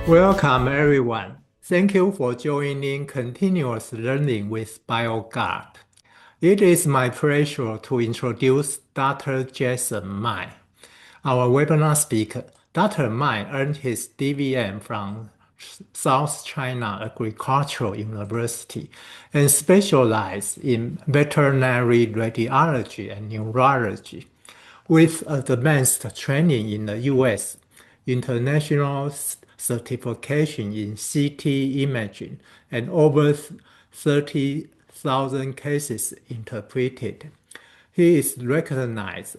Welcome, everyone. Thank you for joining Continuous Learning with Biography. It is my pleasure to introduce Dr. Jason Mai. Our webinar speaker, Dr. Mai earned his DVM from South China Agricultural University and specialized in veterinary radiology and neurology, with advanced training in the U.S., international certification in CT imaging, and over 30,000 cases interpreted. He is recognized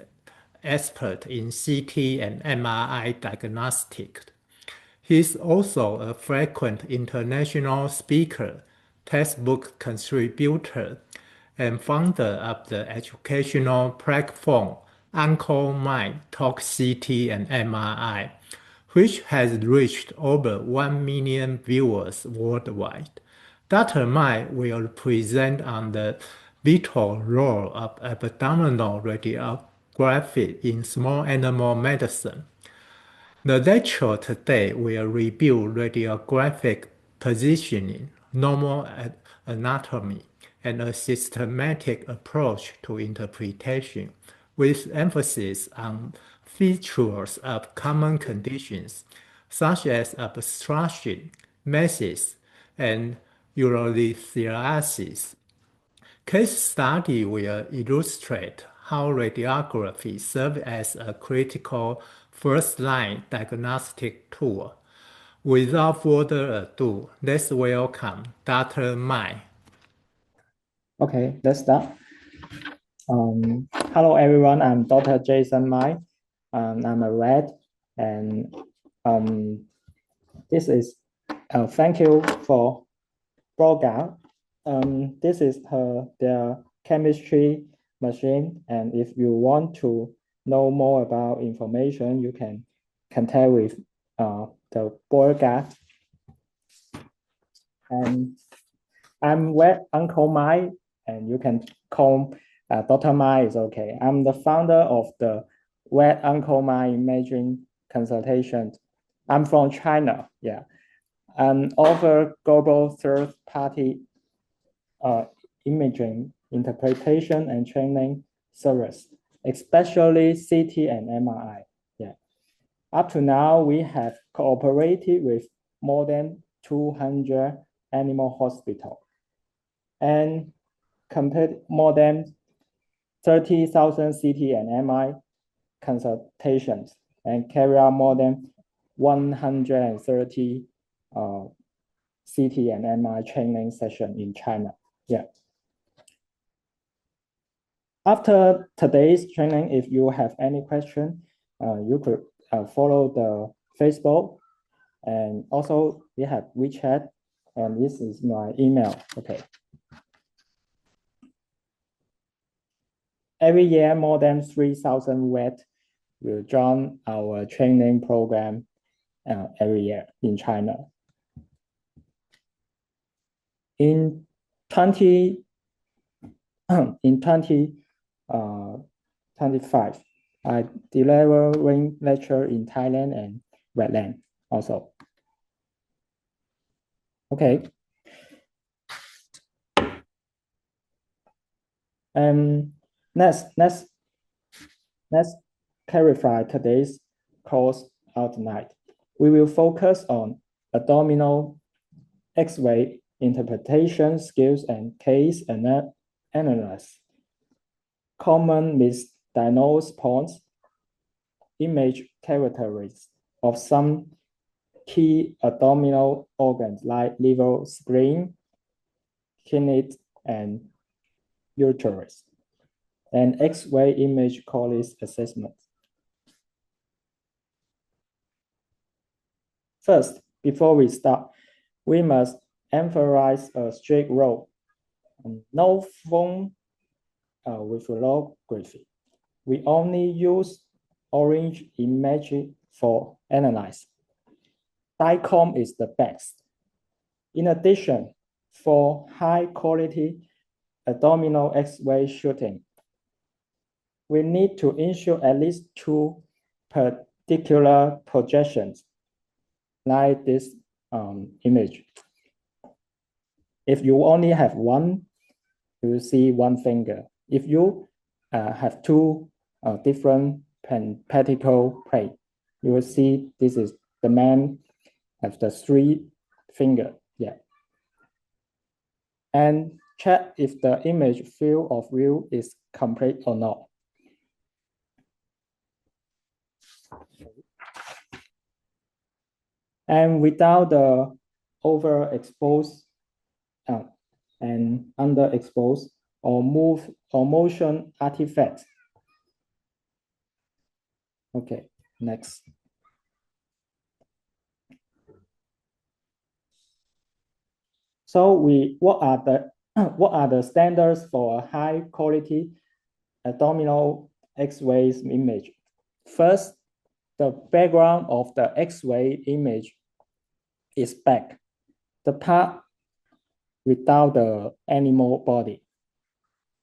expert in CT and MRI diagnostics. He is also a frequent international speaker, textbook contributor, and founder of the educational platform Uncle Mai Talk CT and MRI, which has reached over 1 million viewers worldwide. Dr. Mai will present on the vital role of abdominal radiography in small animal medicine. The lecture today will review radiographic positioning, normal anatomy, and a systematic approach to interpretation, with emphasis on features of common conditions such as obstruction, masses, and urolithiasis. Case study will illustrate how radiography serves as a critical first-line diagnostic tool. Without further ado, let's welcome Dr. Mai. Okay, let's start. Hello everyone, I'm Dr. Jason Mai. I'm a vet, and this is thank you for program. This is their chemistry machine, and if you want to know more about information, you can contact with the Biography. And I'm Vet Uncle Mai, and you can call Dr. Mai is okay. I'm the founder of the Vet Uncle Mai Imaging Consultation. I'm from China, yeah. And offer global third-party imaging interpretation and training service, especially CT and MRI. Yeah. Up to now, we have cooperated with more than 200 animal hospitals and compared more than 30,000 CT and MRI consultations and carry out more than 130 CT and MRI training sessions in China. Yeah. After today's training, if you have any question, you could follow the Facebook, and also we have WeChat, and this is my email. Okay. Every year, more than 3,000 vets will join our training program every year in China. In 2025, I delivering lecture in Thailand and Vietnam also. Okay. Let's clarify today's course outline. We will focus on abdominal X-ray interpretation skills and case analysis, common misdiagnosed points, image characteristics of some key abdominal organs like liver, spleen, kidney, and uterus, and X-ray image quality assessment. First, before we start, we must emphasize a strict rule. No phone with radiography. We only use orange image for analysis. DICOM is the best. In addition, for high quality abdominal X-ray shooting, we need to ensure at least 2 particular projections, like this image. If you only have one, you will see one finger. If you have two different pedicle plate, you will see this is the man have the three finger. Yeah. And check if the image field of view is complete or not. And without the overexposed and underexposed or move or motion artifacts. Okay, next. So what are the standards for a high quality abdominal X-ray image? First, the background of the X-ray image is black, the part without the animal body.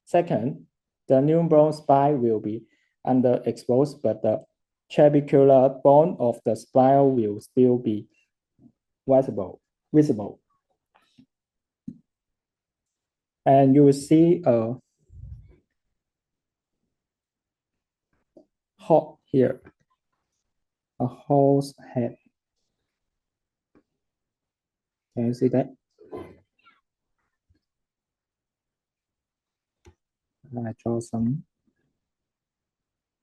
Second, the newborn spine will be underexposed, but the trabecular bone of the spine will still be visible. And you will see a hole here, a horse head. Can you see that? I draw some.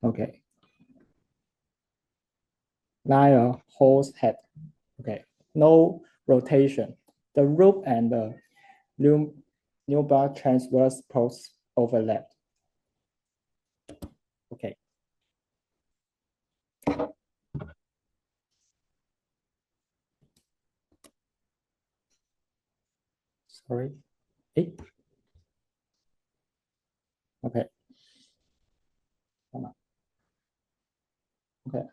Okay. Like a horse head. Okay. No rotation. The root and the lumbar transverse posts overlap. Okay. Sorry. Hey. Okay. Okay.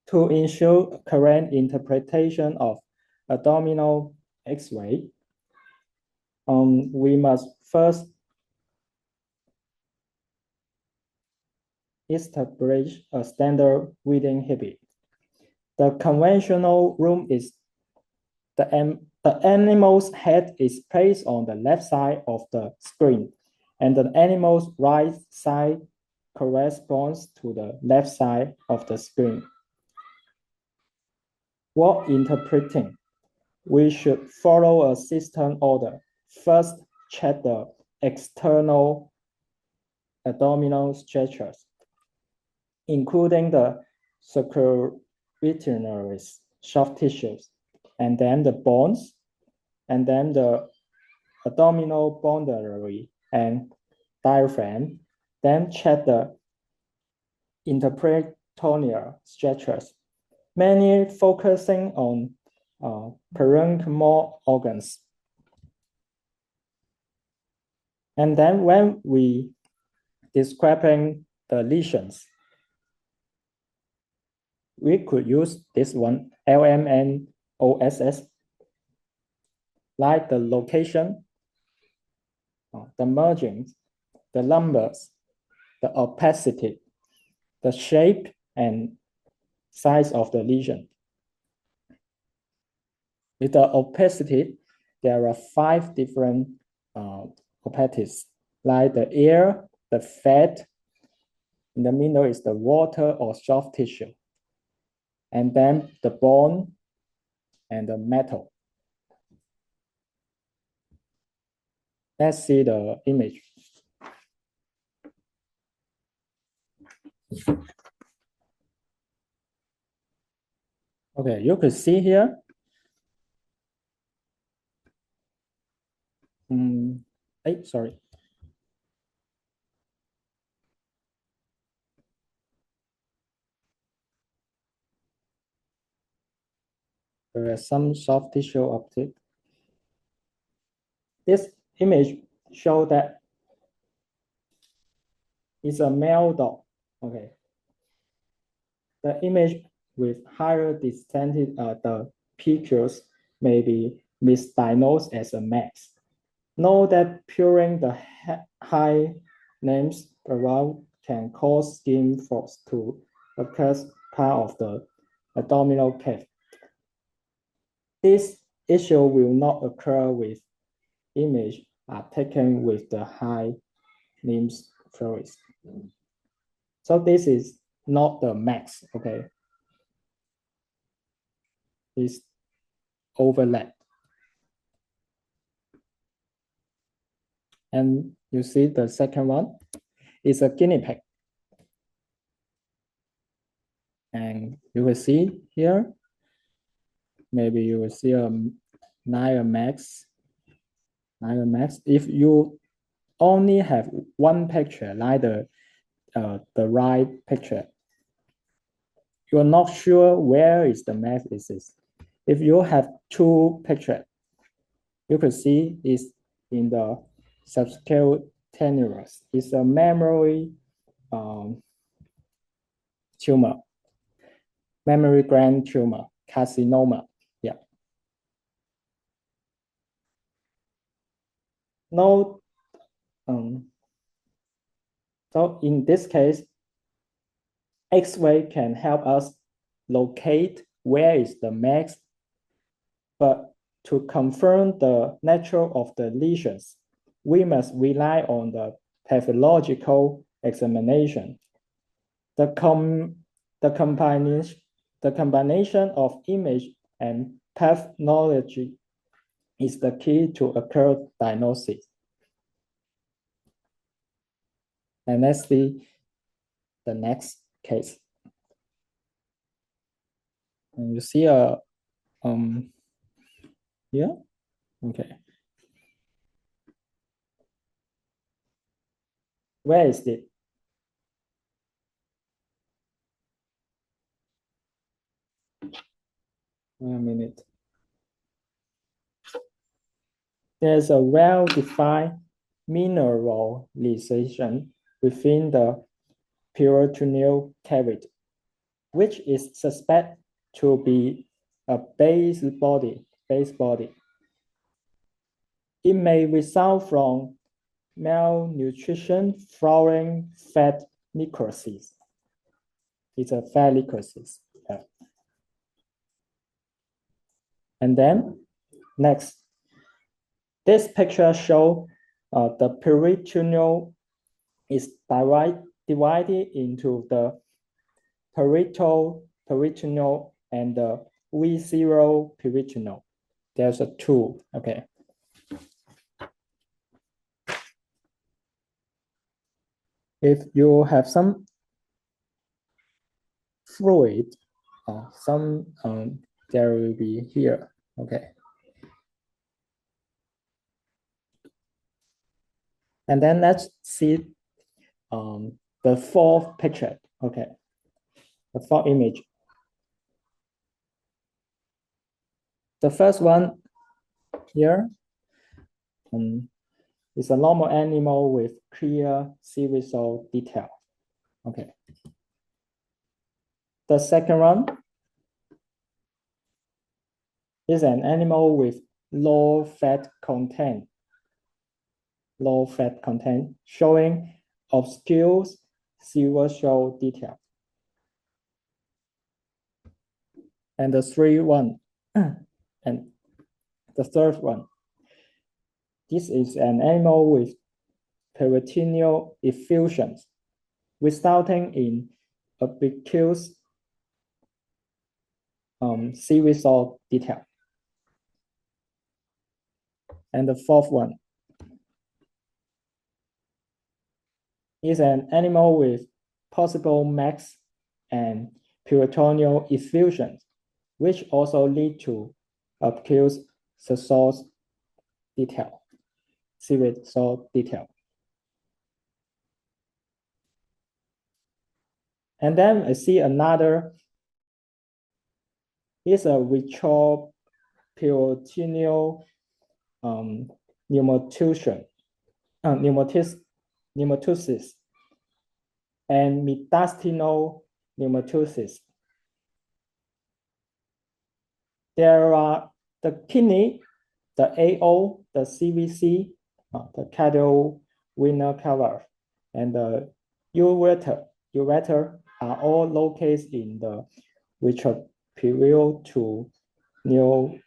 To ensure correct interpretation of abdominal X-ray, we must first establish a standard reading habit. The conventional room is the animal's head is placed on the left side of the screen, and the animal's right side corresponds to the left side of the screen. While interpreting, we should follow a system order. First, check the external abdominal structures, including the subcutaneous soft tissues, and then the bones, and then the abdominal boundary and diaphragm. Then check the interperitoneal structures, mainly focusing on parenchymal organs. And then when we describing the lesions, we could use this one, LMNOSS, like the location, the margins, the numbers, the opacity, the shape and size of the lesion. With the opacity, there are 5 different opacities, like the air, the fat, in the middle is the water or soft tissue, and then the bone and the metal. Let's see the image. Okay, you could see here. Sorry. There is some soft tissue optic. This image shows that it's a male dog. Okay. The image with higher distended the pictures may be misdiagnosed as a mass. Know that puring the high names around can cause skin folds to across part of the abdominal cave. This issue will not occur with image are taken with the high limbs fluids. So this is not the max, okay? It's overlap. And you see the second one is a guinea pig. And you will see here, maybe you will see a max. If you only have one picture, like the right picture, you are not sure where is the max is. If you have two pictures, you could see is in the subcutaneous. It's a mammary tumor, mammary gland tumor, carcinoma. Yeah. No. So in this case, X-ray can help us locate where is the max, but to confirm the nature of the lesions, we must rely on the pathological examination. The combination of image and pathology is the key to accurate diagnosis. And let's see the next case. And you see here, okay. Where is it? A minute. There's a well-defined mineralization within the peritoneal cavity, which is suspected to be a base body. It may result from malnutrition following fat necrosis. It's a fat necrosis. Yeah. And then next, this picture shows the peritoneal is divided into the peritoneal and the visceral peritoneal. There's a two, okay. If you have some fluid, there will be here, okay. And then let's see the fourth picture, okay. The fourth image. The first one here is a normal animal with clear serosal detail, okay. The second one is an animal with low fat content, showing obscure serosal detail. And the third one, this is an animal with peritoneal effusions, resulting in obscure serosal detail. And the fourth one is an animal with possible max and peritoneal effusions, which also lead to obscure serosal detail. And then I see another is a retroperitoneal pneumatosis and mediastinal pneumatosis. There are the kidney, the AO, the CVC, the cardiorenal cavern, and the ureter are all located in the preview to new,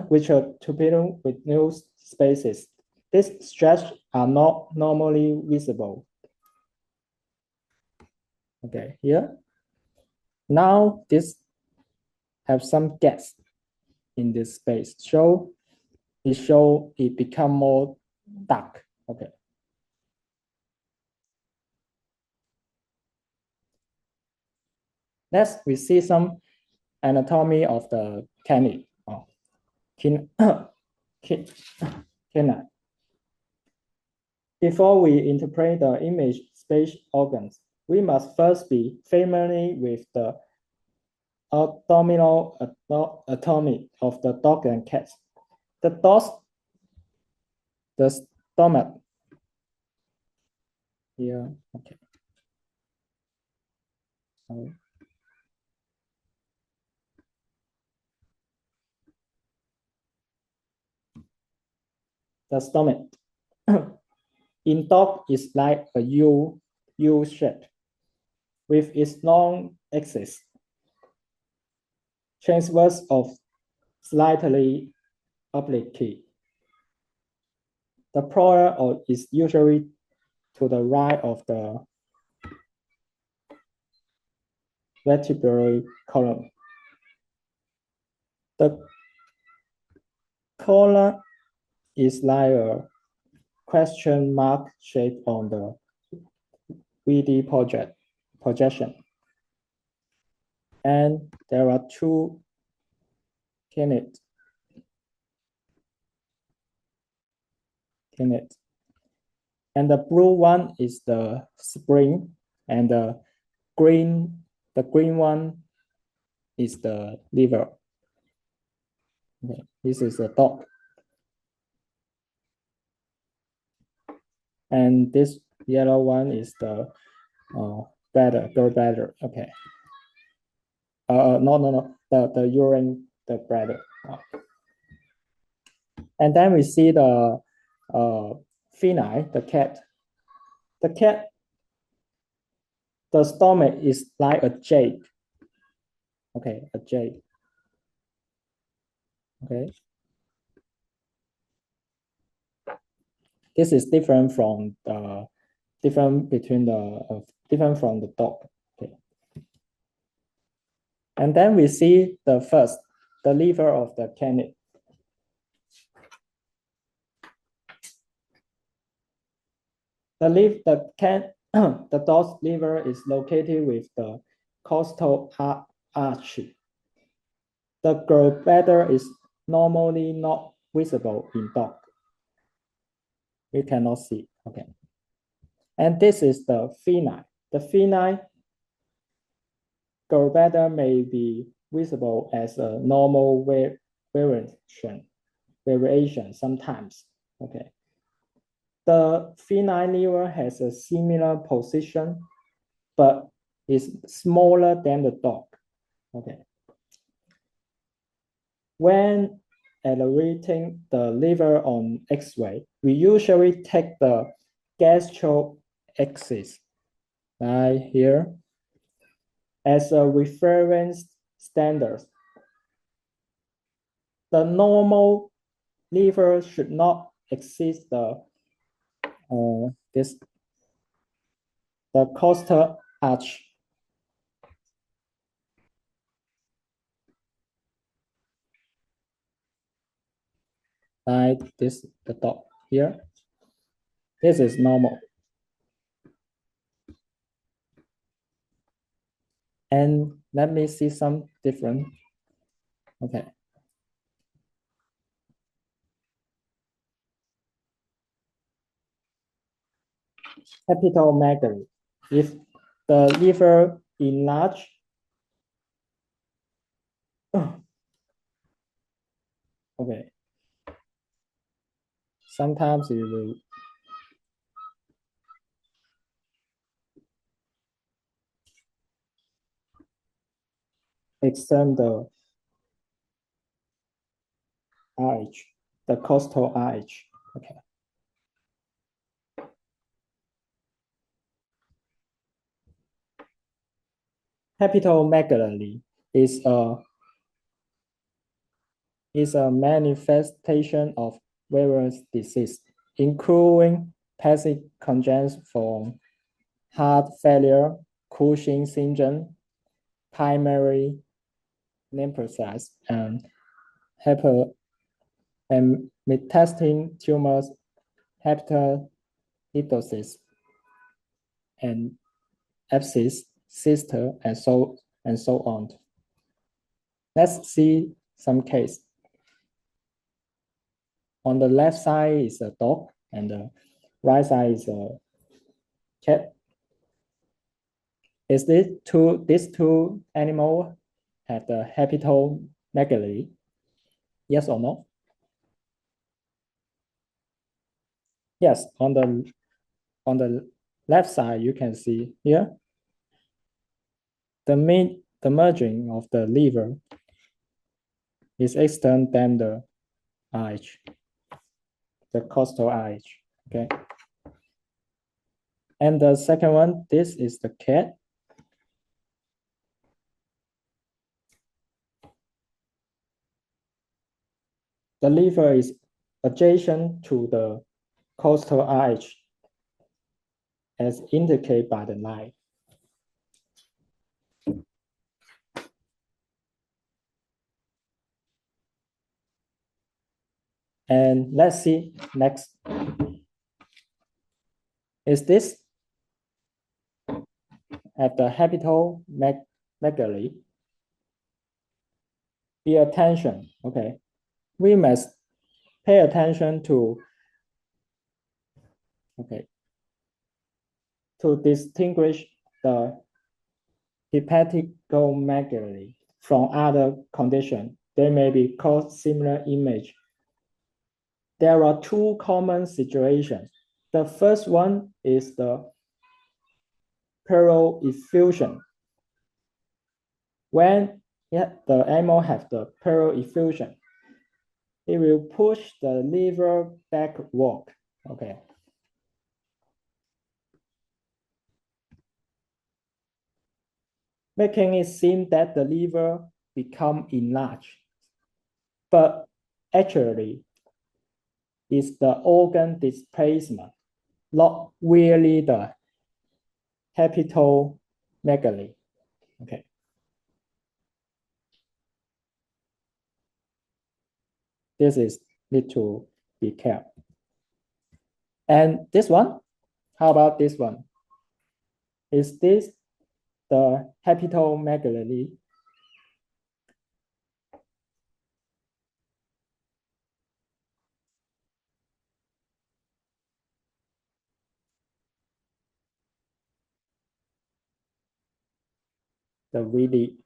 which are to begin with new spaces. These stretches are not normally visible. Okay, here. Now this have some gaps in this space. It become more dark. Okay. Next, we see some anatomy of the canine. Canine. Before we interpret the image space organs, we must first be familiar with the abdominal anatomy of the dog and cat. The stomach. Here, okay. The stomach in dog is like a U shape with its long axis, transverse of slightly oblique. The proper is usually to the right of the vertebrate column. The column is like a question mark shape on the VD projection. And there are two canines. And the blue one is the spleen, and the green one is the liver. Okay, this is a dog. And this yellow one is the gallbladder. Okay. No. The urine, the bladder. And then we see the feline, the cat. The cat, the stomach is like a J. Okay, a J. Okay. This is different from the different from the dog. Okay. And then we see the liver of the canine. The dog's liver is located with the costal arch. The gallbladder is normally not visible in dog. We cannot see. Okay. And this is the feline. The feline gallbladder may be visible as a normal variation sometimes. Okay. The feline liver has a similar position, but is smaller than the dog. Okay. When evaluating the liver on X-ray, we usually take the gastro axis right here as a reference standard. The normal liver should not exceed the costal arch. Like this, the top here. This is normal. And let me see some different. Okay. Hepatomegaly. If the liver enlarged, okay. Sometimes it will extend the RH, the costal RH. Okay. Hepatomegaly is a is a manifestation of various diseases, including passive congenital heart failure, Cushing syndrome, primary lymphocytes, and metastatic tumors, hepatitis, and abscess, cyst, and so on. Let's see some case. On the left side is a dog, and the right side is a cat. Is these two animals have the hepatomegaly? Yes or no? Yes, on the left side, you can see here the margin of the liver is extended than the arch, the costal arch. Okay. And the second one, this is the cat. The liver is adjacent to the costal arch as indicated by the line. And let's see next. Is this at the hepatomegaly? Pay attention, okay. We must pay attention to, okay, to distinguish the hepatomegaly from other conditions. They may be called similar image. There are two common situations. The first one is the pleural effusion. When the animal has the pleural effusion, it will push the liver backward. Okay. Making it seem that the liver become enlarged. But actually, it's the organ displacement, not really the hepatomegaly. Okay. This is need to be careful. And this one, how about this one? Is this the hepatomegaly?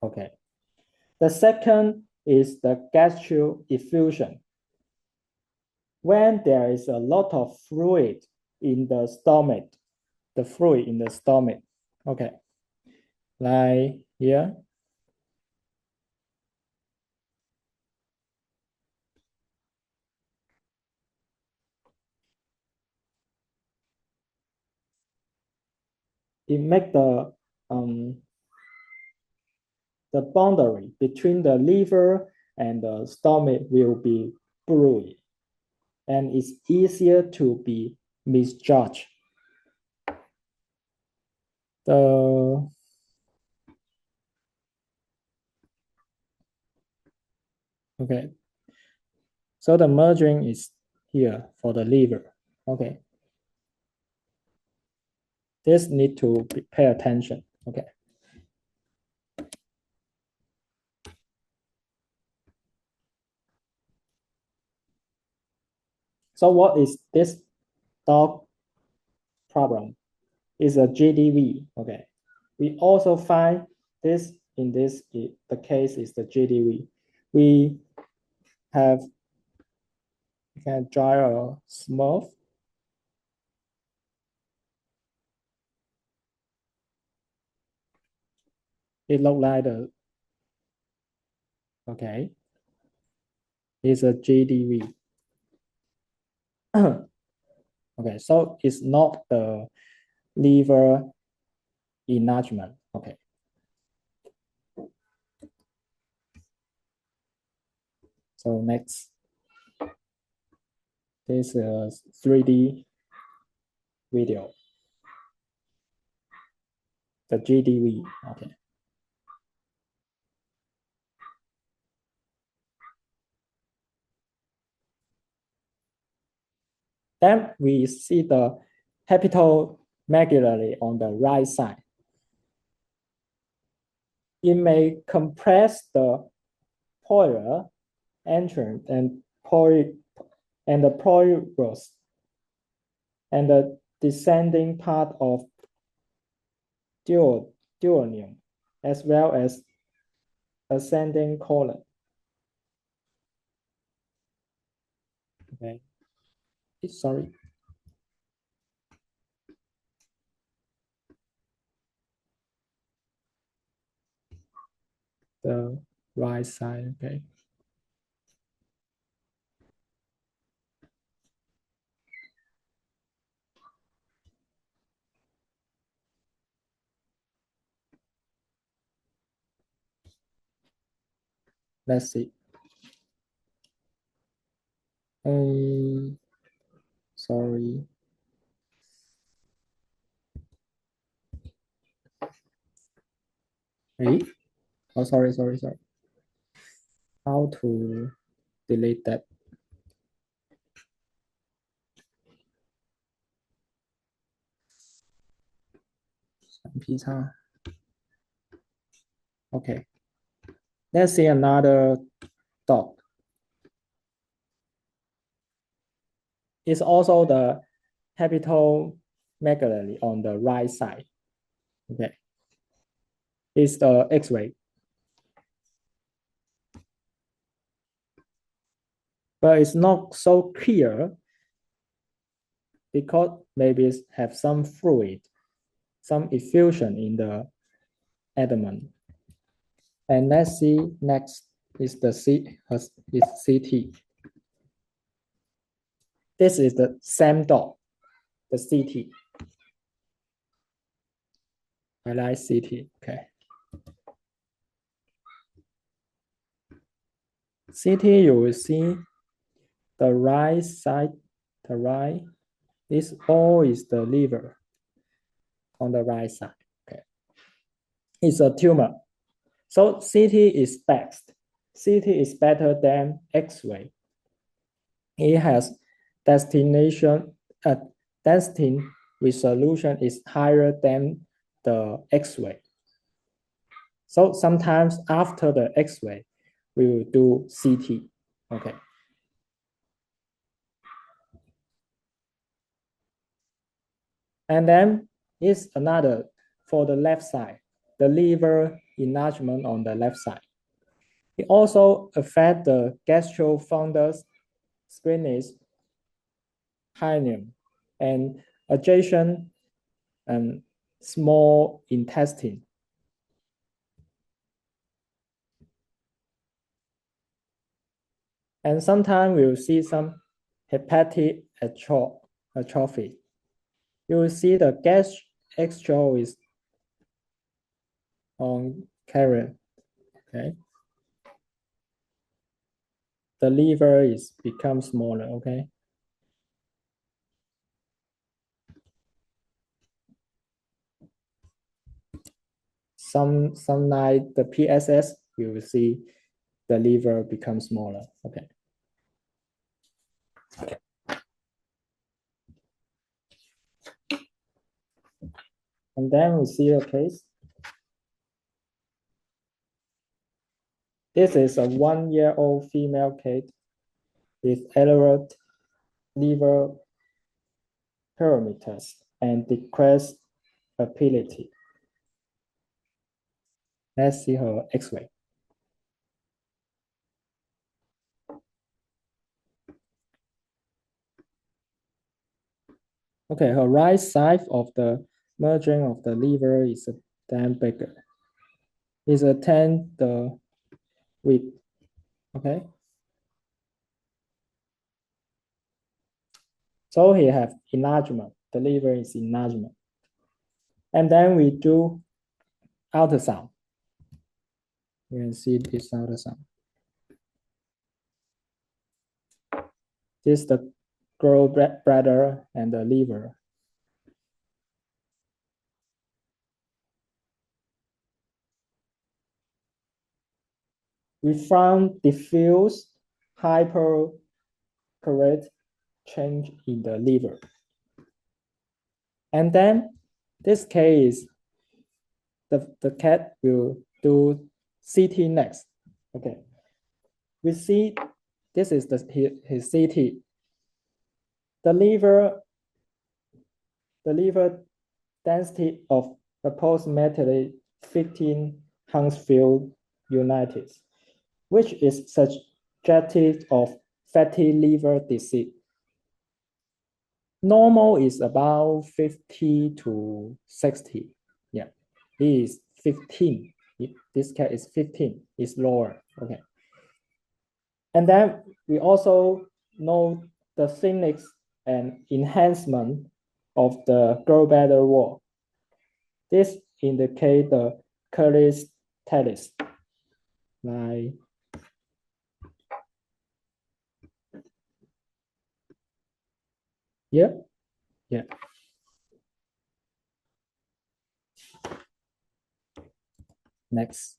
Okay. The second is the gastric effusion. When there is a lot of fluid in the stomach, the fluid in the stomach. Okay. Like here. It makes the boundary between the liver and the stomach will be blurry, and it's easier to be misjudged. Okay, so the merging is here for the liver. Okay, this need to pay attention. Okay. So what is this dog problem? It's a GDV. Okay. We also find this in this, the case is the GDV. We can draw a smooth. It looks like the, okay. It's a GDV. Okay, so it's not the liver enlargement. Okay. So next, this is 3D video, the GDV. Okay. Then we see the hepatomegaly on the right side. It may compress the porous entrance and the porous and the descending part of duodenum, as well as ascending colon. Okay, sorry. The right side, okay. Let's see. Sorry. Hey? Oh, sorry. How to delete that? Okay. Let's see another dot. It's also the hepatomegaly on the right side. Okay. It's the X-ray. But it's not so clear because maybe it have some fluid, some effusion in the abdomen. And let's see next is the CT. This is the same dot, the CT. I like CT, okay. CT, you will see the right side, the right, this all is the liver on the right side, okay. It's a tumor. So CT is best. CT is better than X-ray. It has destination resolution is higher than the X-ray. So sometimes after the X-ray, we will do CT. Okay. And then is another for the left side, the liver enlargement on the left side. It also affects the gastrofundus, splenic, hymen, and adjacent and small intestine. And sometimes we'll see some hepatic atrophy. You will see the gas extra is on carrier. Okay. The liver is become smaller. Okay. Some like the PSS, you will see the liver become smaller. Okay. And then we see a case. This is a 1-year-old female cat with elevated liver parameters and decreased ability. Let's see her X-ray. Okay, her right side of the margin of the liver is then bigger. It's a 10 the width. Okay. So he have enlargement. The liver is enlargement. And then we do ultrasound. You can see this ultrasound. This is the gallbladder and the liver. We found diffuse hyperkerate change in the liver. And then this case, the cat will do CT next. Okay. We see this is his CT. The liver density of approximately 15 Hounsfield units, which is suggestive of fatty liver disease. Normal is about 50 to 60. Yeah, it is 15. This cat is 15, is lower. Okay. And then we also know the thickness and enhancement of the gallbladder wall. This indicates the cholestasis. Like yeah. Next.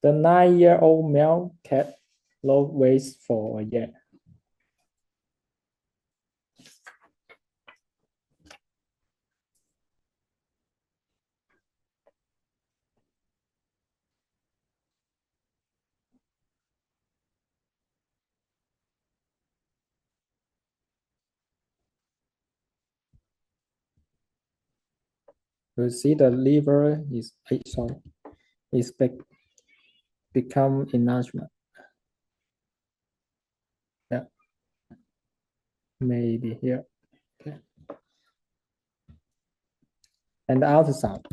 The 9-year-old male cat lost weight for a year. You see the liver is become enlargement. Yeah, maybe here. Okay. And the ultrasound,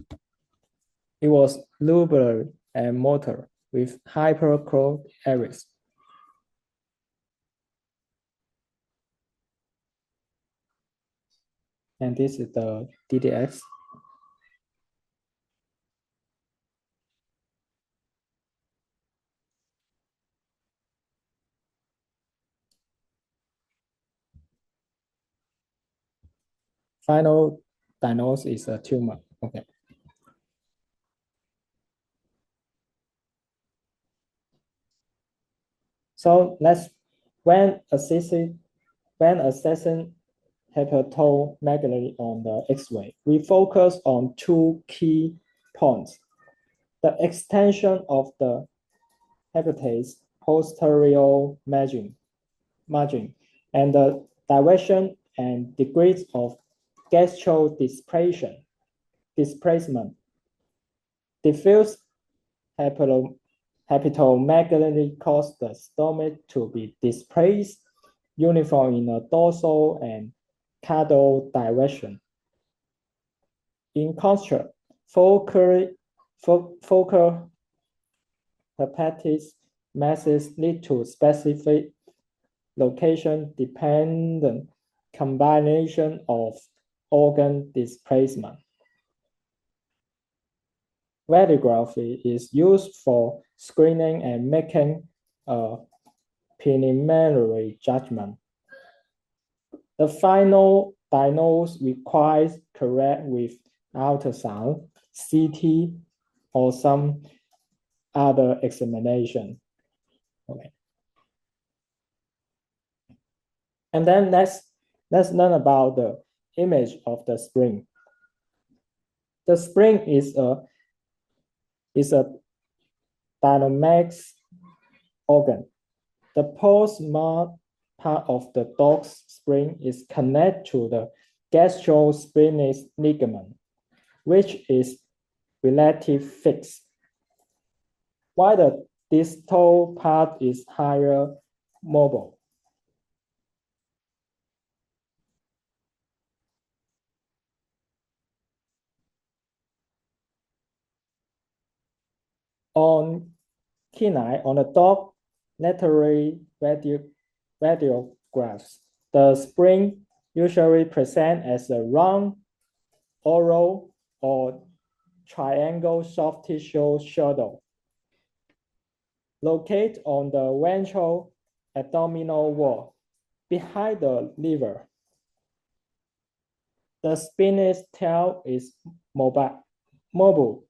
it was lobular and motor with hypercrow areas. And this is the DDX. Final diagnosis is a tumor. Okay. So when assessing hepatomegaly on the X-ray, we focus on two key points: the extension of the hepatitis posterior margin, and the direction and degrees of gastro displacement. Diffuse hepatomegaly causes the stomach to be displaced uniform in a dorsal and caudal direction. In contrast, focal hepatitis masses lead to specific location-dependent combination of organ displacement. Radiography is used for screening and making a preliminary judgment. The final diagnosis requires correct with ultrasound, CT, or some other examination. Okay. And then let's learn about the image of the spleen. The spleen is a dynamic organ. The postmark part of the dog's spleen is connected to the gastrosplenic ligament, which is relatively fixed, while the distal part is higher mobile. On Canine, on the dog lateral radiographs, the spleen usually present as a round, oval, or triangle soft tissue shadow located on the ventral abdominal wall behind the liver. The spinous tail is mobile,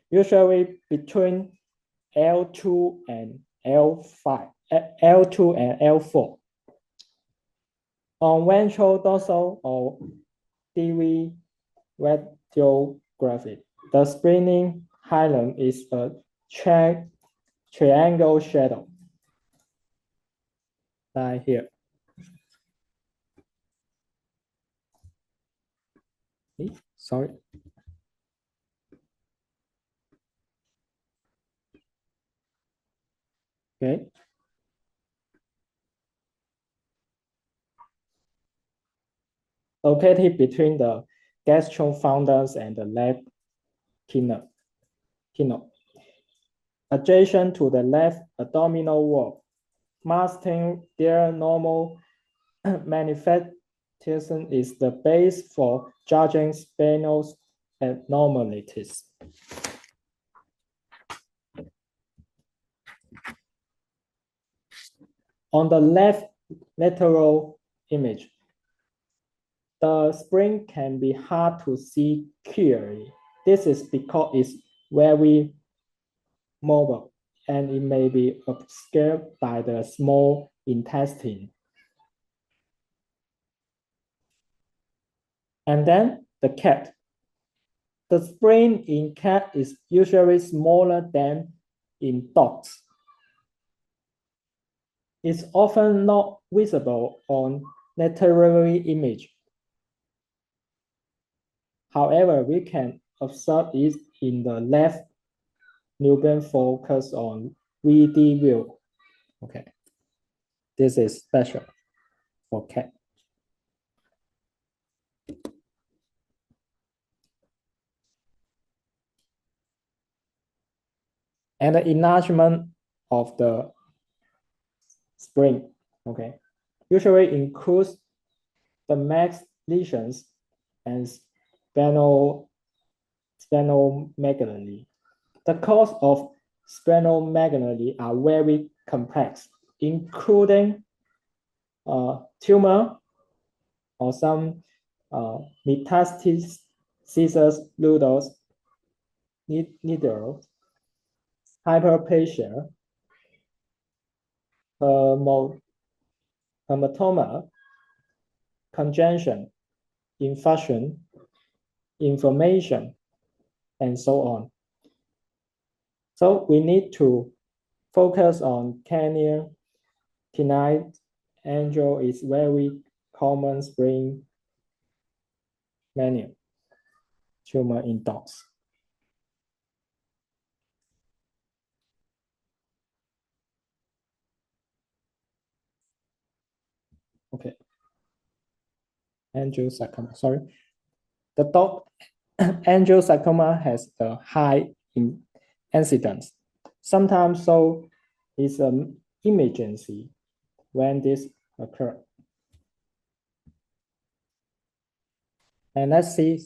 usually between L2 and L4. On ventral dorsal or DV radiography, the splenic hilum is a triangle shadow. Right here. Sorry. Okay. Located between the gastropundus and the left kidney. Adjacent to the left abdominal wall, masking their normal manifestation is the base for judging spinal abnormalities. On the left lateral image, the spleen can be hard to see clearly. This is because it's very mobile and it may be obscured by the small intestine. And then the cat. The spleen in cat is usually smaller than in dogs. It's often not visible on lateral image. However, we can observe it in the left Nubian focus on VD view. Okay, this is special for cat. And the enlargement of the spleen, okay, usually includes the max lesions and splenomegaly. The cause of splenomegaly are very complex, including tumor or some metastasis, noodles, needle, hyperplasia, hematoma, congestion, infection, inflammation, and so on. So we need to focus on canine angio is very common spleen mania tumor in dogs. Okay. Angiosarcoma, sorry. The dog angiosarcoma has a high incidence. Sometimes so it's an emergency when this occurs. And let's see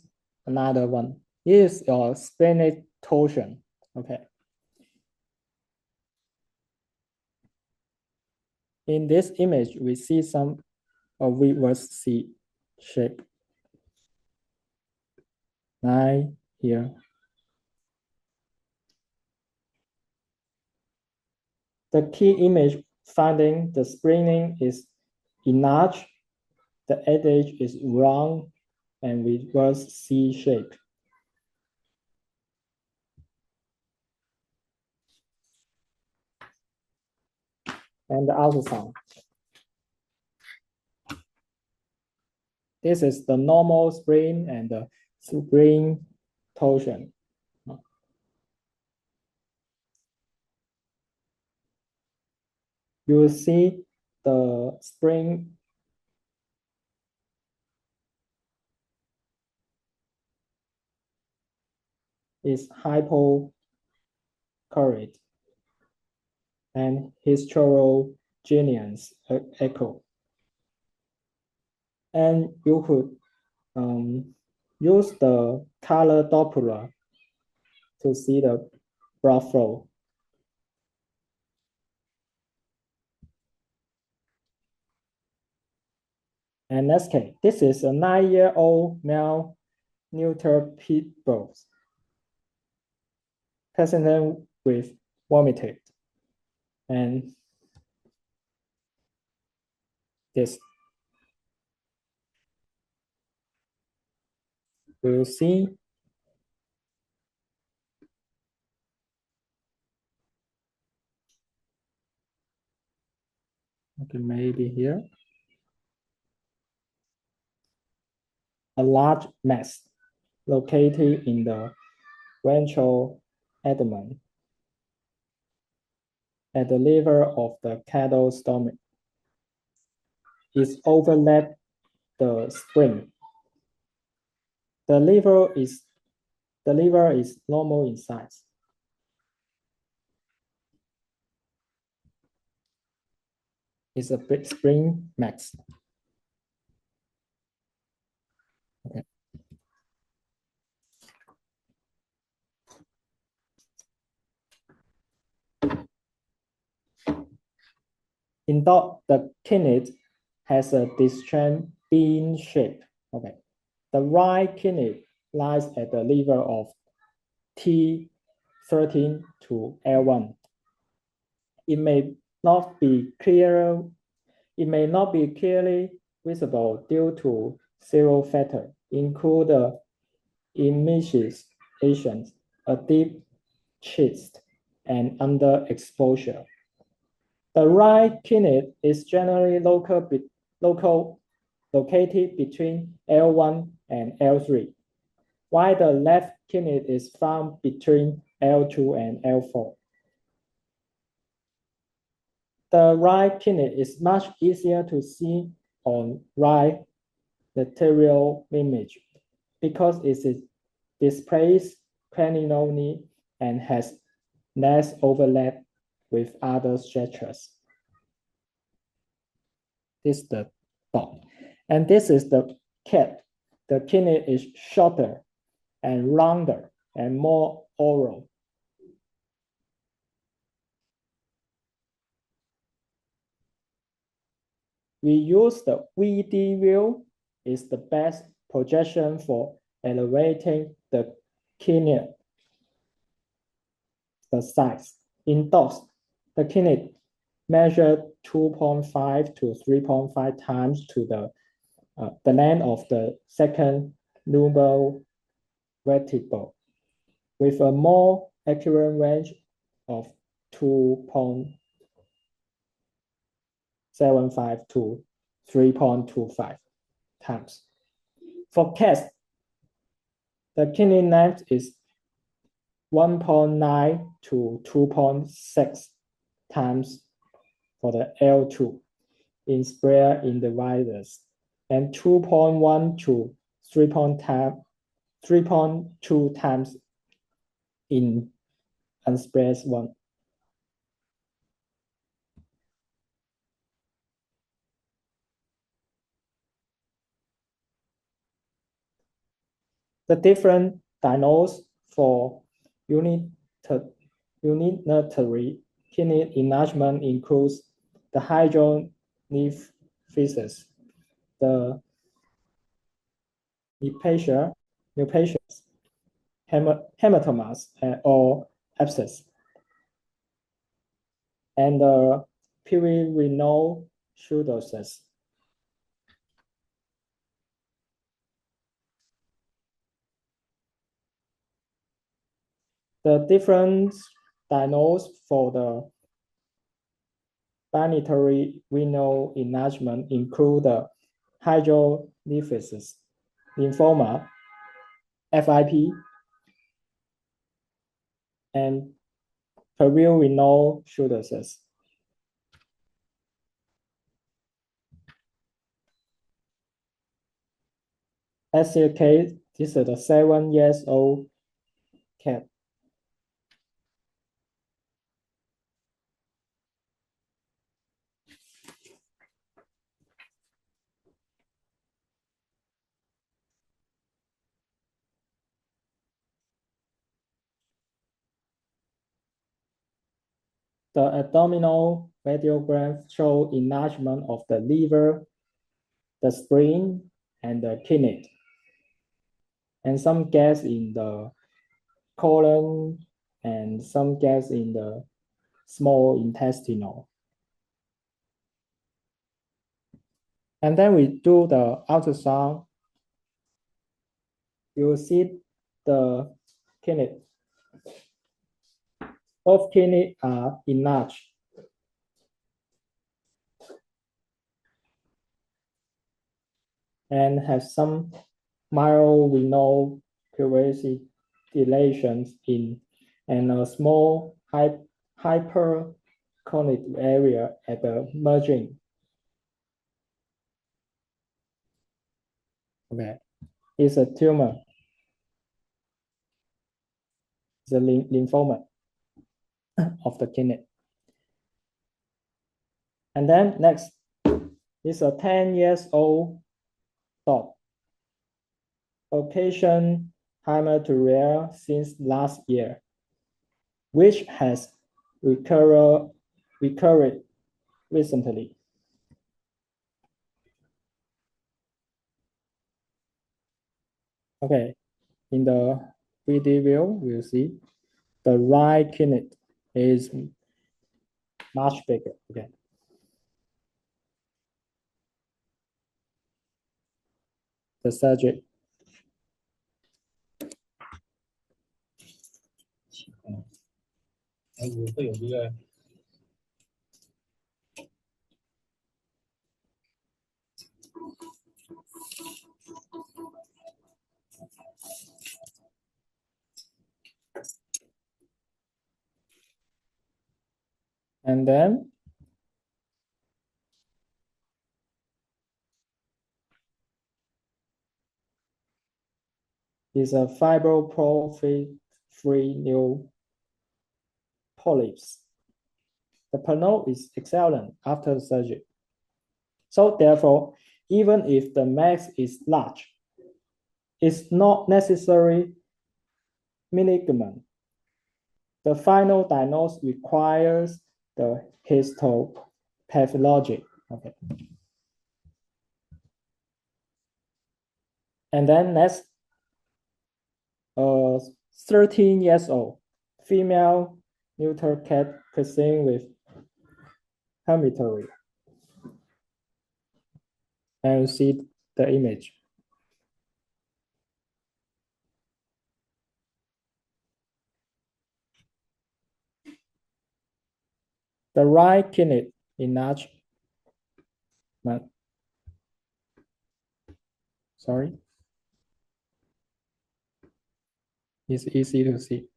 another one. This is your splenic torsion. Okay. In this image, we see some reverse C shape. Line here. The key image finding the spleen is enlarged, the edge is round and reverse C shape. And the ultrasound. This is the normal spleen and the spleen torsion. You will see the spleen is hypochlorite and heterogeneous echo. And you could use the color Doppler to see the blood flow. And next case, this is a 9-year-old male neuter pit bull presented with vomited. And this we'll see. Okay, maybe here. A large mass located in the ventral abdomen at the liver of the cattle stomach. It overlapped the spleen. The liver is normal in size. It's a big spleen mass. Okay. In dog, the kidney has a distinct bean shape. Okay. The right kidney lies at the liver of T13 to L1. It may not be clearly visible due to several factors, including emissions, a deep chest, and underexposure. The right kidney is generally located between L1 and L3, while the left kidney is found between L2 and L4. The right kidney is much easier to see on right lateral image because it displays cranially and has less overlap with other structures. This is the dog. And this is the cat. The kidney is shorter and rounder and more oval. We use the VD view is the best projection for elevating the kidney, the size. In dogs, the kidney measured 2.5 to 3.5 times to the length of the second lumbar vertebra, with a more accurate range of 2.75 to 3.25 times. For cats, the kidney length is 1.9 to 2.6 times for the L2 in spread individuals, and 2.1 to 3.2 times in unspread one. The different diagnosis for unitary kidney enlargement includes the hydronephrosis, the neoplasias, hematomas or abscess, and the perirenal pseudosis. The different diagnosis for the binary renal enlargement include the hydronephrosis, lymphoma, FIP, and perirenal pseudosis. As your case, this is a 7-year-old cat. The abdominal radiograph show enlargement of the liver, the spleen, and the kidney, and some gas in the colon, and some gas in the small intestinal. And then we do the ultrasound. You will see the kidney. Both kidneys are enlarged. And have some mild renal curiosity dilations in and a small hyperconic area at the margin. Okay, it's a tumor. It's a lymphoma of the kidney. And then next is a 10 years old dog. Occasion hematuria since last year, which has recurred recently. Okay, in the 3D view, we'll see the right kidney is much bigger. Okay. The surgery. And then is a fibroproliferative new polyps. The prognosis is excellent after the surgery. So therefore, even if the mass is large, it's not necessarily malignant. The final diagnosis requires the histopathology. Okay. And then next, 13 years old female neuter cat presenting with hematuria. And you see the image. The right kidney enlargement. Sorry. It's easy to see.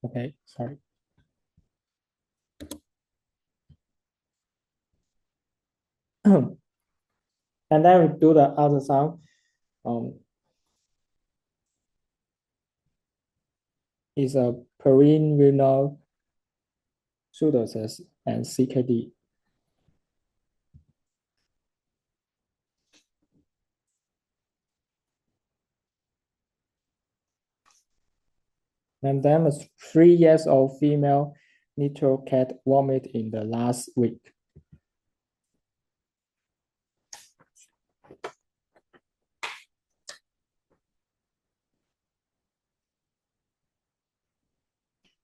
Okay, sorry. And then we do the ultrasound. Is a perirenal pseudocyst and CKD. And then a 3 years old female neutral cat vomit in the last week.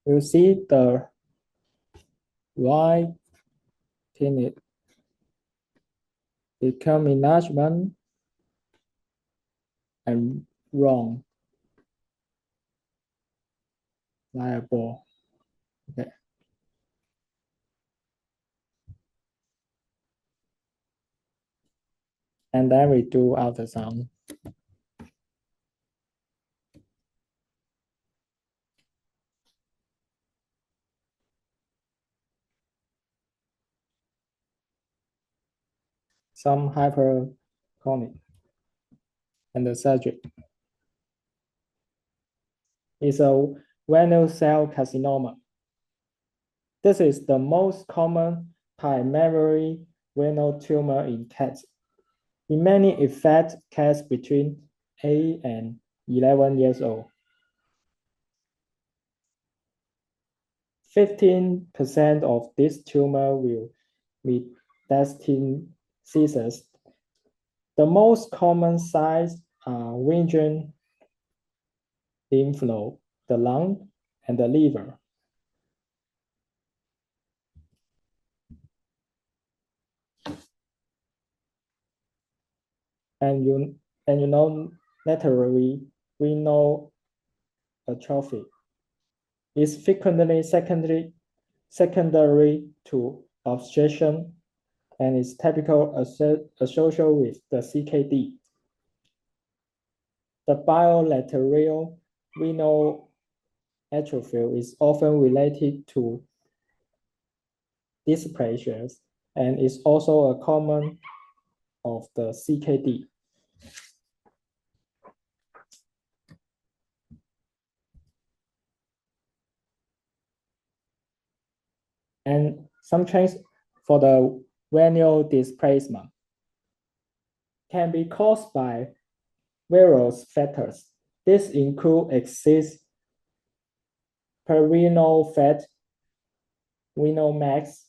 You see the right kidney become enlargement and wrong. Liable. Okay. And then we do ultrasound. Some hyperconic and the surgery. Is a renal cell carcinoma. This is the most common primary renal tumor in cats. In many affect cats between 8 and 11 years old. 15% of this tumor will metastasis. The most common sites are region, lymph node, the lung, and the liver. And you know, laterally renal atrophy is frequently secondary to obstruction and is typical associated with the CKD. The bilateral renal atrophy is often related to dysplasias and is also a common of the CKD. And some change for the renal displacement can be caused by various factors. This include excess perirenal fat, renal mass,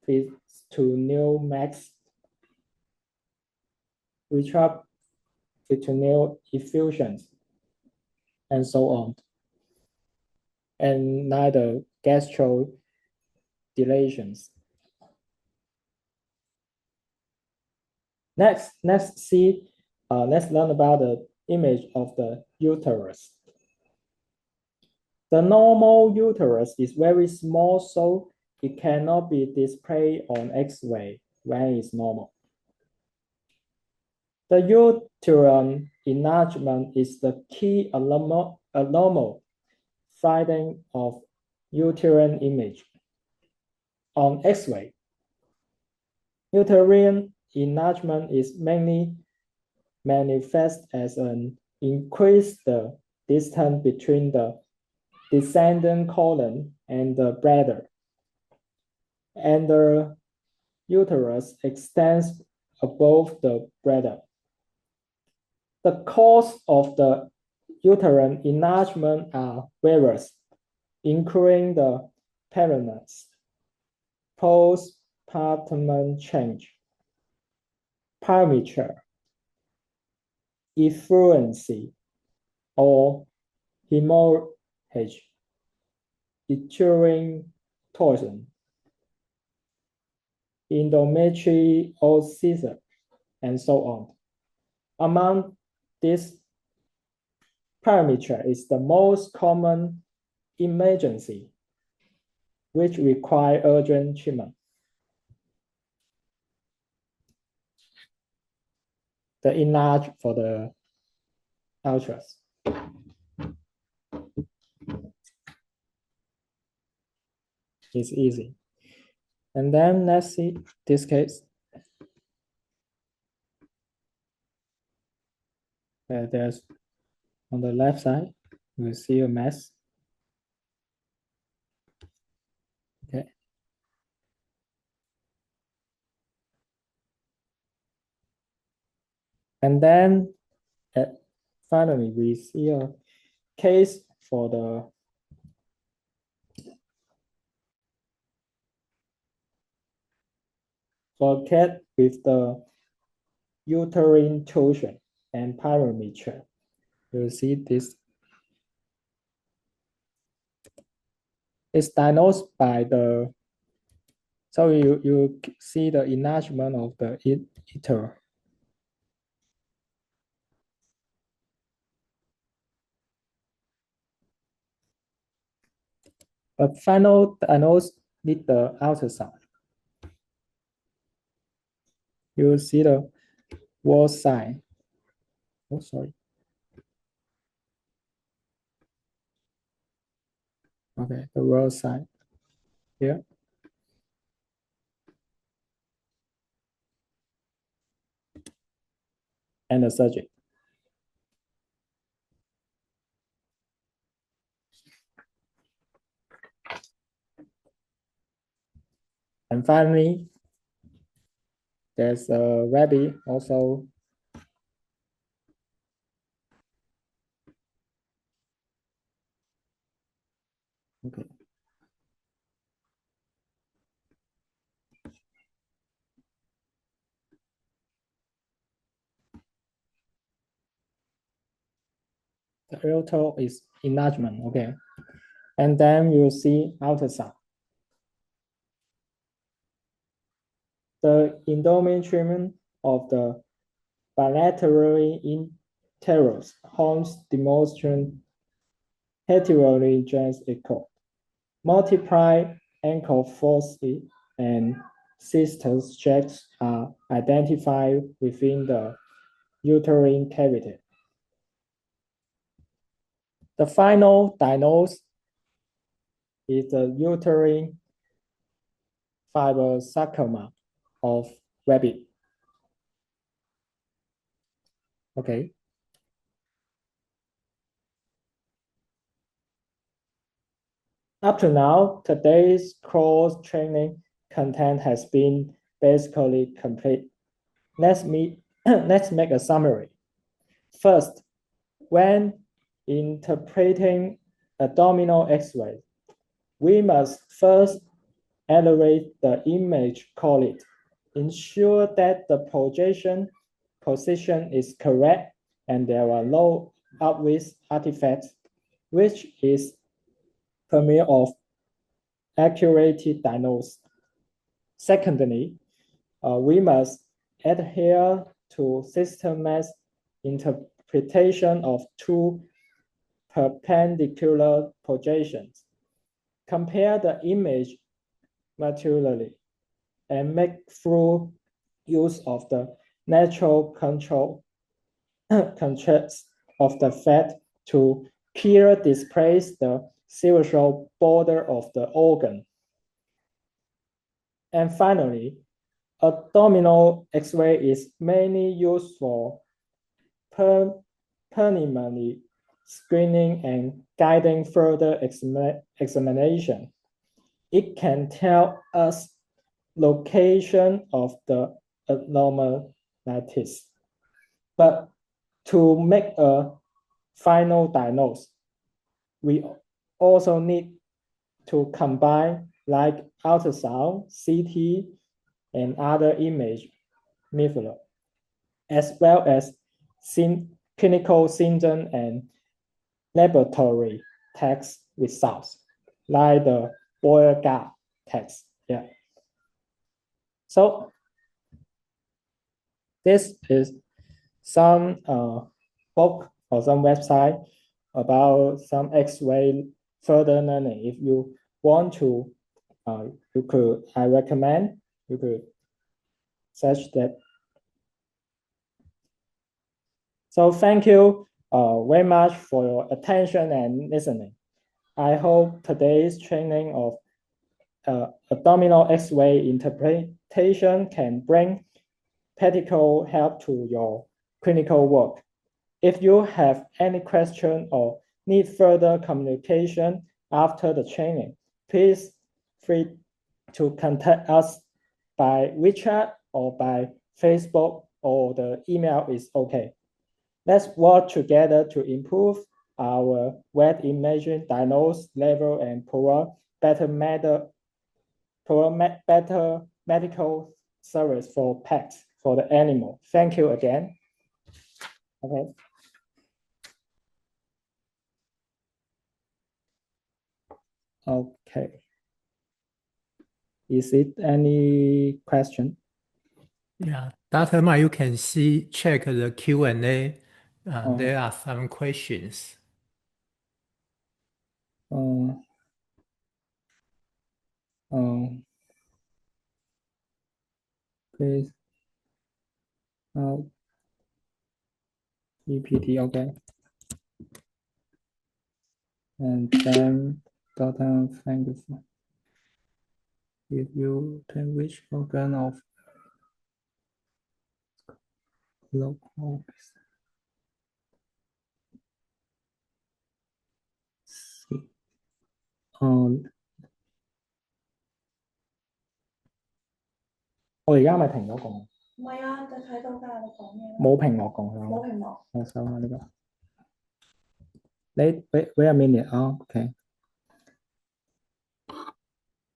peritoneal mass, peritoneal effusions, and so on, and neither gastro dilations. Let's learn about the image of the uterus. The normal uterus is very small, so it cannot be displayed on X-ray when it's normal. The uterine enlargement is the key abnormal finding of uterine image. On X-ray, uterine enlargement is mainly manifest as an increase the distance between the descending colon and the bladder, and the uterus extends above the bladder. The cause of the uterine enlargement are various, including the perineus, postpartum change, parameter, effluency, or hemorrhage, during torsion, endometriosis, and so on. Among these, parameter is the most common emergency, which require urgent treatment. The enlarge for the ultras. It's easy. And then let's see this case. There's on the left side, you see a mass. Okay. And then finally, we see a case for the cat with the uterine torsion and parameter. You see this. It's diagnosed by the, so you see the enlargement of the uterus. But final diagnosis need the ultrasound. You see the wall sign. Oh, sorry. Okay, the wall sign here. And the surgery. And finally, there's a rabbit also Okay. The aorta is enlargement, okay. And then you see ultrasound. The endometrium of the bilaterally interous horns demonstrate heterogeneous echo. Multiply ankle forces and sister stretches are identified within the uterine cavity. The final diagnosis is the uterine fibrosarcoma of rabbit. Okay. Up to now, today's course training content has been basically complete. Let's make a summary. First, when interpreting abdominal X-ray, we must first elevate the image quality, ensure that the projection position is correct and there are no outwards artifacts, which is premier of accurate diagnosis. Secondly, we must adhere to systematic interpretation of two perpendicular projections. Compare the image materially and make full use of the natural control contrast of the fat to clearly display the serosal border of the organ. And finally, abdominal X-ray is mainly used for preliminary screening and guiding further examination. It can tell us location of the abnormalities. But to make a final diagnosis, we also need to combine like ultrasound, CT, and other image methods, as well as clinical symptom and laboratory test results, like the Biography test. Yeah. So this is some book or some website about some X-ray further learning. If you want to, I recommend you could search that. So thank you very much for your attention and listening. I hope today's training of abdominal X-ray interpretation can bring practical help to your clinical work. If you have any question or need further communication after the training, please free to contact us by WeChat or by Facebook, or the email is okay. Let's work together to improve our wet imaging diagnosis level and provide better medical service for pets, for the animal. Thank you again. Okay. Okay. Is it any question? Yeah, Dr. Ma, you can check the Q&A. There are some questions. Please. EPT, okay. And then Dr. thank you. If you can which organ of local我而家咪停咗共？唔係啊，就睇到㗎，你講嘢。冇屏幕共係嘛？冇屏幕。我搜下呢個。你 wait a minute 啊，OK。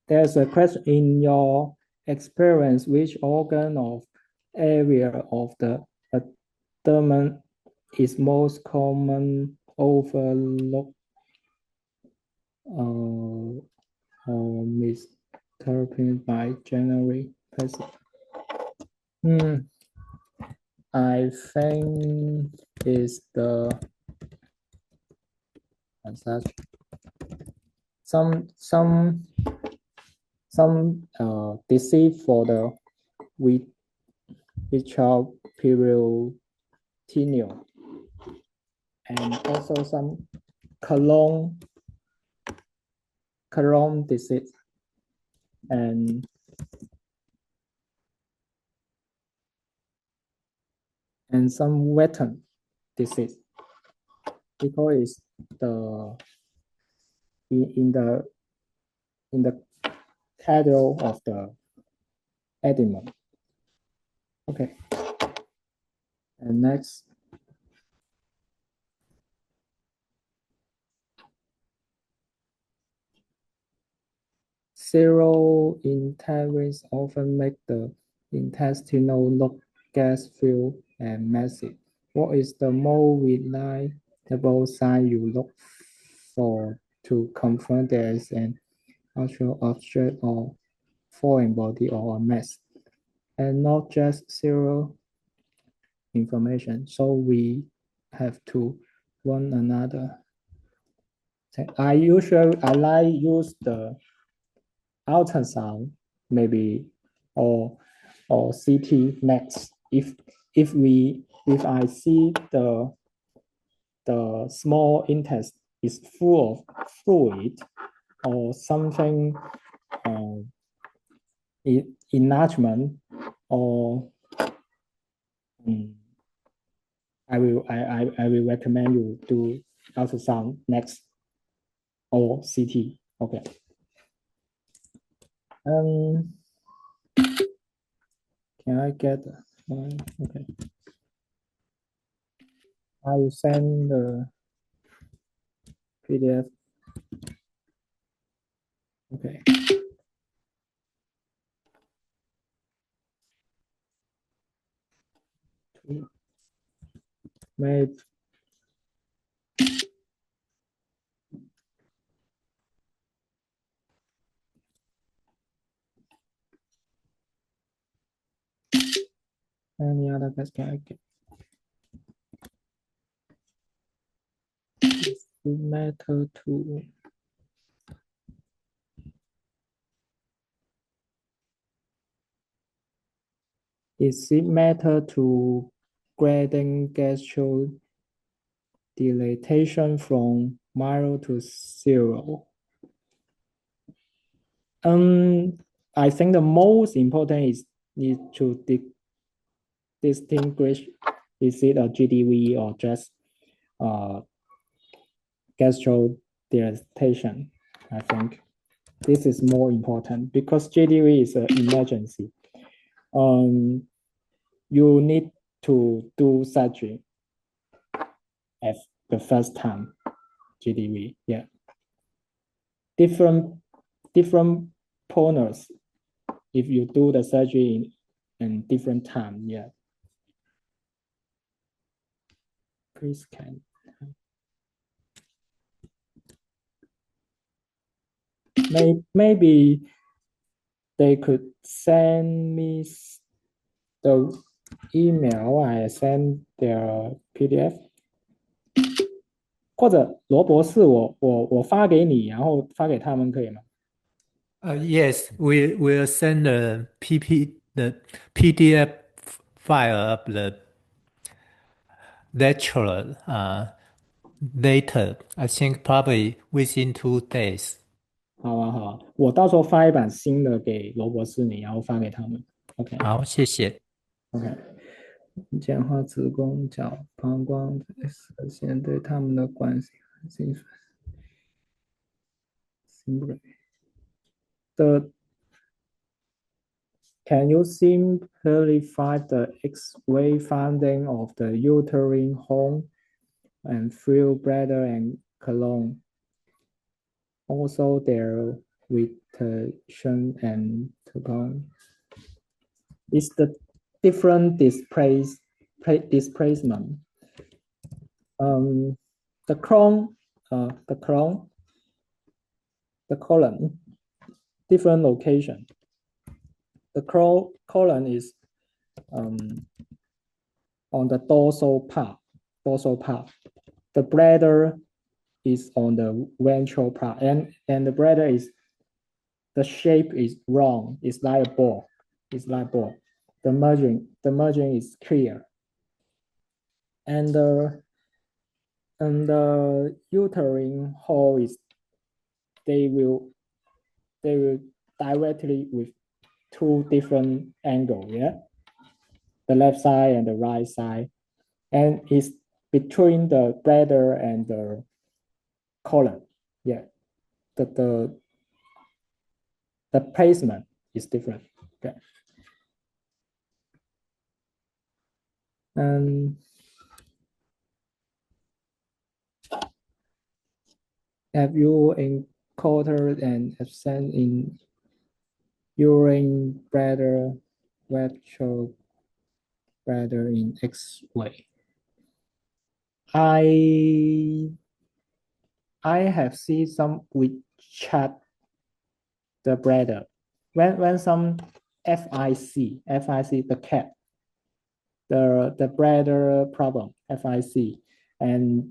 there's a question in your experience, which organ of area of the abdomen is most common overlooked or misinterpreted by general person? I think is the some disease for the vitral peritoneal, and also some colon disease, and some Western disease, because it's in the title of the edema. Okay. And next. Zero integers often make the intestinal look gas-filled and messy. What is the most reliable sign you look for to confirm there is an actual object or foreign body or a mess, and not just zero information? So we have to one another. I like use the ultrasound maybe or CT next. If I see the small intestine is full of fluid or something, enlargement, or I will recommend you do ultrasound next or CT. Okay. Can I get okay? I will send the PDF. Okay. Maybe any other question I get? Does it matter to grading gastro dilatation from mild to zero? I think the most important is to distinguish, is it a GDV or just gastro dilatation. I think this is more important because GDV is an emergency. You need to do surgery at the first time. GDV, yeah. Different partners if you do the surgery in different time, yeah. Please can. Maybe they could send me the email, I send their PDF. 或者罗博士，我发给你，然后发给他们，可以吗？ Yes, we will send the PDF file of the lecture later. I think probably within 2 days. 好啊，好啊，我到时候发一版新的给罗博士你，然后发给他们。OK。好，谢谢。OK。简化子宫角膀胱线对他们的关系。Can you simplify the X-ray finding of the uterine hole and through bladder and colon? Also, their rotation and Torsion. It's the different displacement. The colon, different location. The colon is on the dorsal part. The bladder is on the ventral part, and the bladder is, the shape is round. It's like a ball. The margin is clear, and the uterine hole is, they will directly with two different angles, yeah, the left side and the right side, and it's between the bladder and the colon, yeah. The placement is different, okay. And have you encountered an abscess in urine bladder, rectal bladder in X-ray? I have seen some which check the bladder when some FIC, the cat, the bladder problem, FIC, and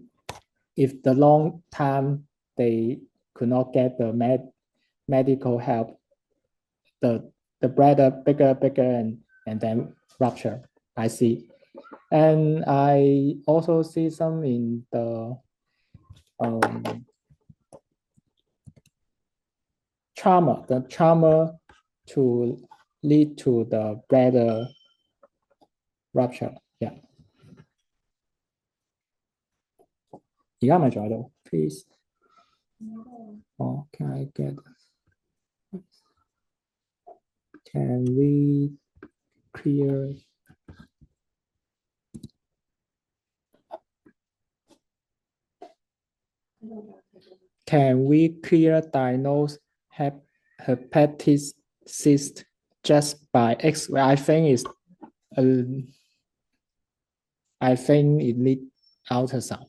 if the long time they could not get the medical help, the bladder bigger and then rupture. I see, and I also see some in the trauma to lead to the bladder rupture. Yeah. 而家咪仲喺度 please. Oh, can I get? Can we clear? Can we diagnose hepatitis cyst just by X-ray? I think it needs ultrasound,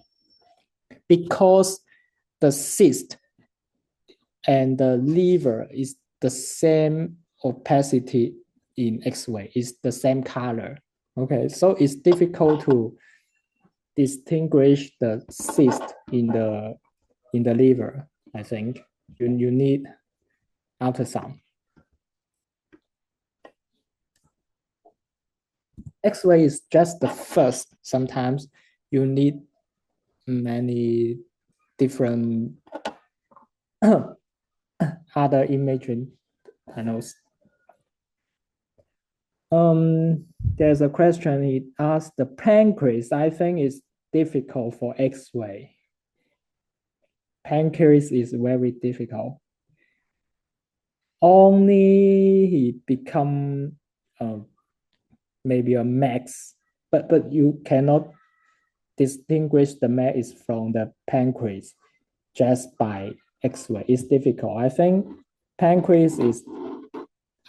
because the cyst and the liver is the same opacity in X-ray, it's the same color. Okay, so it's difficult to distinguish the cyst in the liver. I think you need ultrasound. X-ray is just the first. Sometimes you need many different other imaging panels. There's a question he asked, the pancreas. I think it's difficult for X-ray. Pancreas is very difficult. Only he become maybe a max, but you cannot distinguish the mass from the pancreas just by X-ray. It's difficult. I think pancreas is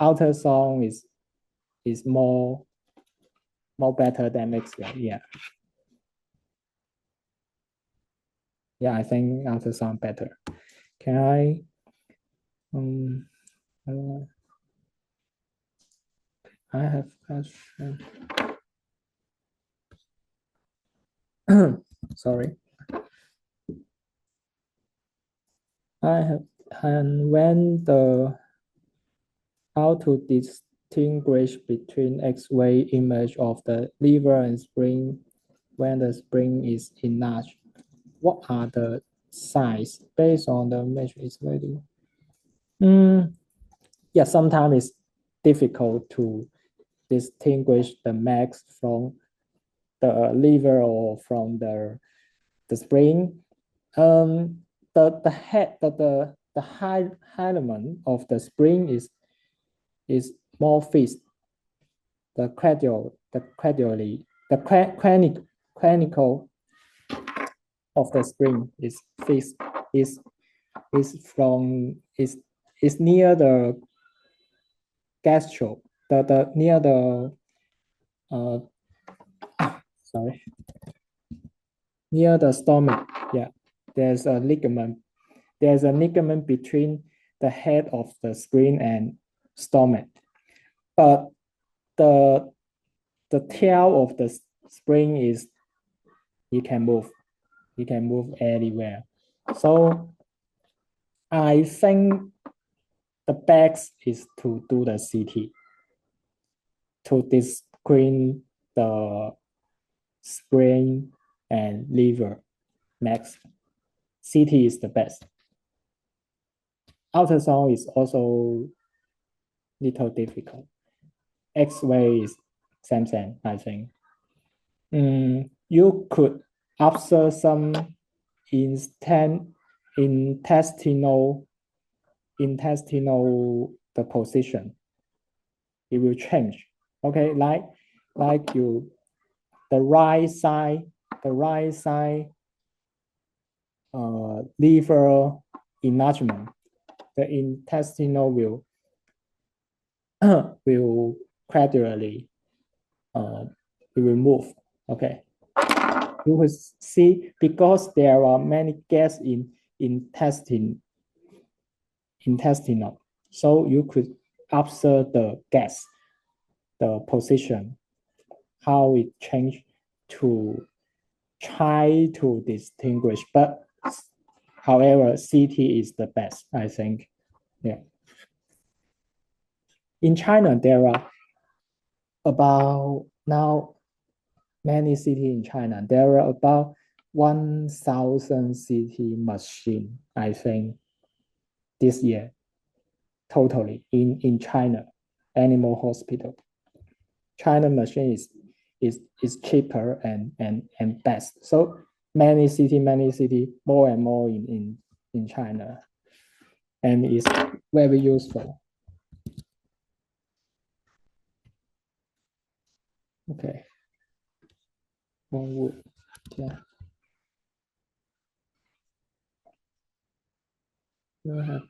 ultrasound is more better than X-ray. Yeah. Yeah, I think ultrasound better. Can I I have question. Sorry. I have, and when how to distinguish between X-ray image of the liver and spleen when the spleen is enlarged? What are the signs based on the measure is ready? Yeah, sometimes it's difficult to distinguish the mass from the liver or from the spleen. The element of the spleen is more fixed. The cranial of the spleen is fixed. Is is near the gastro, the near the sorry, near the stomach. Yeah, there's a ligament. There's a ligament between the head of the spleen and stomach. But the tail of the spleen is it can move. It can move anywhere. So I think the best is to do the CT to screen the spleen and liver next. CT is the best. Ultrasound is also little difficult. X-ray is same, I think. You could observe some intestinal the position. It will change. Okay, like you the right side liver enlargement, the intestinal will gradually it will move. Okay, you will see because there are many gas in intestinal, so you could observe the gas, the position, how it changed to try to distinguish. But however, CT is the best, I think. Yeah. In China, there are about now many CT in China. There are about 1,000 CT machine, I think, this year, totally in China, animal hospital. China machine is cheaper and best. So many CT, more and more in China, and it's very useful. Okay. One wood. Yeah. You have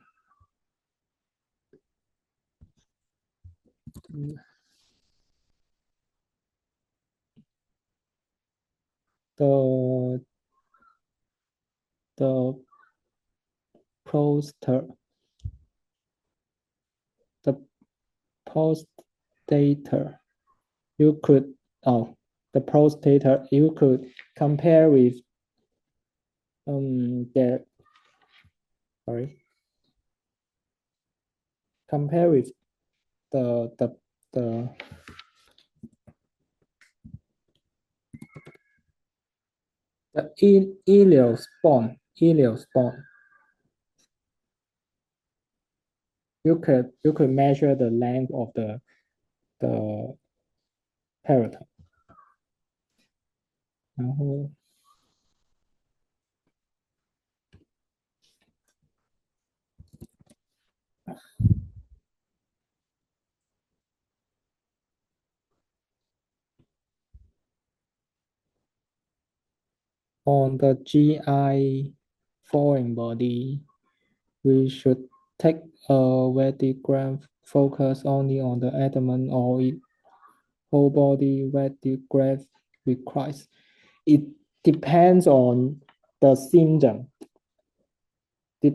the poster, the postator. You could the postator you could compare with compare with the ileospon. You could measure the length of the periton. 然后 on the GI foreign body, we should take a radiograph focus only on the abdomen, or it whole body radiograph requires. It depends on the symptom. The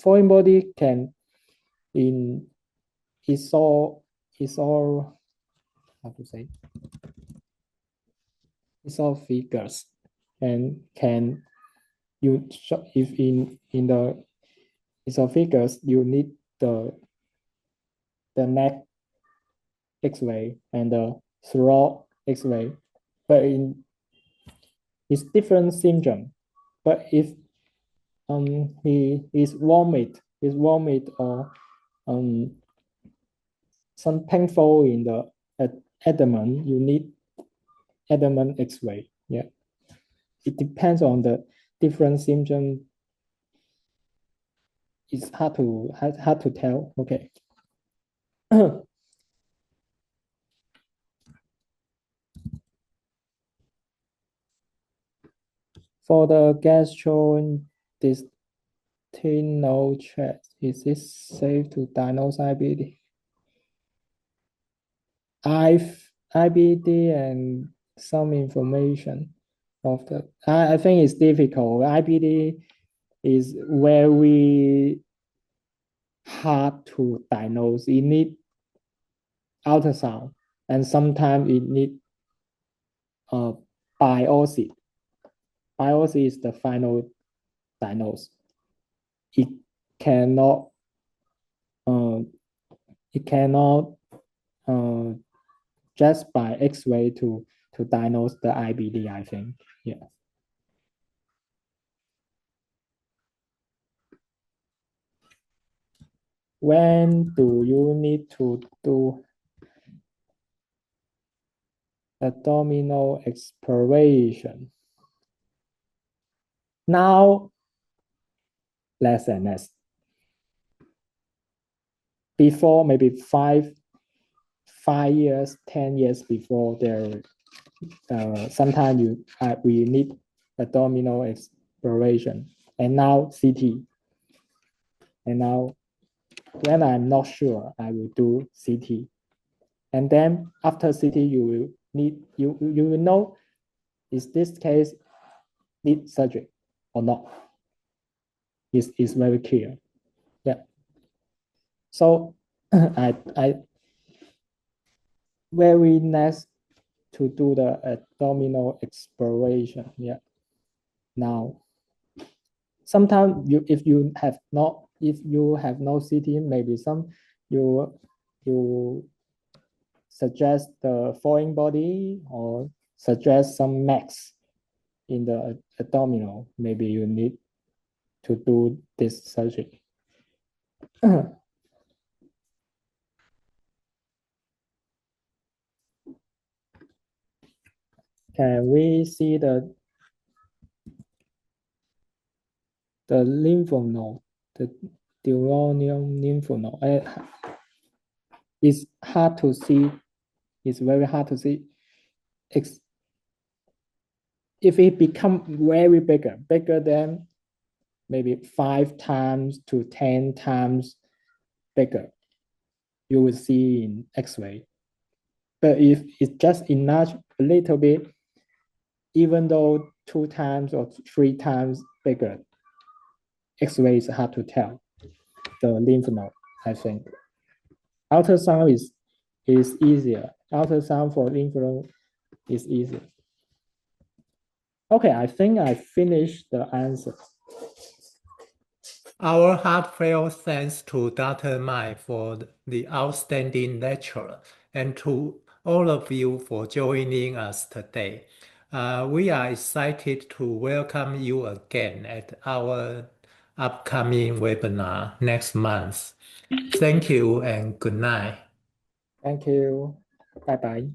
foreign body can it's all how to say, it's all figures, and can you if in the it's all figures, you need the neck X-ray and the throat X-ray, but it's different symptom. But if he is vomit or some painful in the abdomen, you need abdomen X-ray. Yeah, it depends on the different symptom. It's hard to tell. Okay. For the gastrointestinal Retinal check. Is it safe to diagnose IBD? IBD and some information of the. I think it's difficult. IBD is very hard to diagnose. It need ultrasound, and sometimes it need biopsy. Biopsy is the final diagnosis. It cannot just by X-ray to diagnose the IBD, I think. Yeah. When do you need to do abdominal exploration? Now, less and less. Before, maybe five years, 10 years before, there sometimes we need abdominal exploration, and now CT. And now, when I'm not sure, I will do CT. And then after CT, you will need you will know, is this case need surgery or not? It's very clear. Yeah. So I very nice to do the abdominal exploration. Yeah. Now, sometimes if you have no CT, maybe you suggest the foreign body or suggest some mass in the abdominal. Maybe you need to do this surgery. Can we see the lymph node, the duodenal lymph node? It's hard to see. It's very hard to see. If it become very bigger than maybe 5 times to 10 times bigger, you will see in X-ray. But if it's just enlarged a little bit, even though 2 times or 3 times bigger, X-ray is hard to tell the lymph node, I think. Ultrasound is easier. Ultrasound for lymph node is easier. Okay, I think I finished the answer. Our heartfelt thanks to Dr. Mai for the outstanding lecture and to all of you for joining us today. We are excited to welcome you again at our upcoming webinar next month. Thank you and good night. Thank you. Bye-bye.